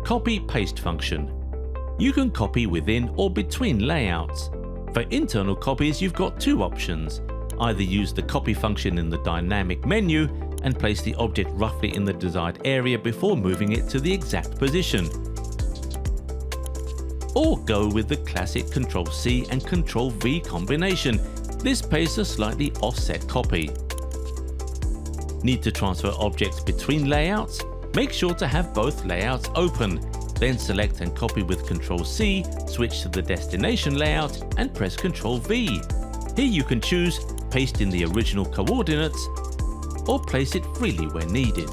Copy-paste function. You can copy within or between layouts. For internal copies, you've got two options. Either use the copy function in the dynamic menu and place the object roughly in the desired area before moving it to the exact position. Or go with the classic Ctrl+C and Ctrl+V combination. This pastes a slightly offset copy. Need to transfer objects between layouts? Make sure to have both layouts open. Then select and copy with Ctrl+C, switch to the destination layout and press Ctrl+V. Here you can choose paste in the original coordinates or place it freely where needed.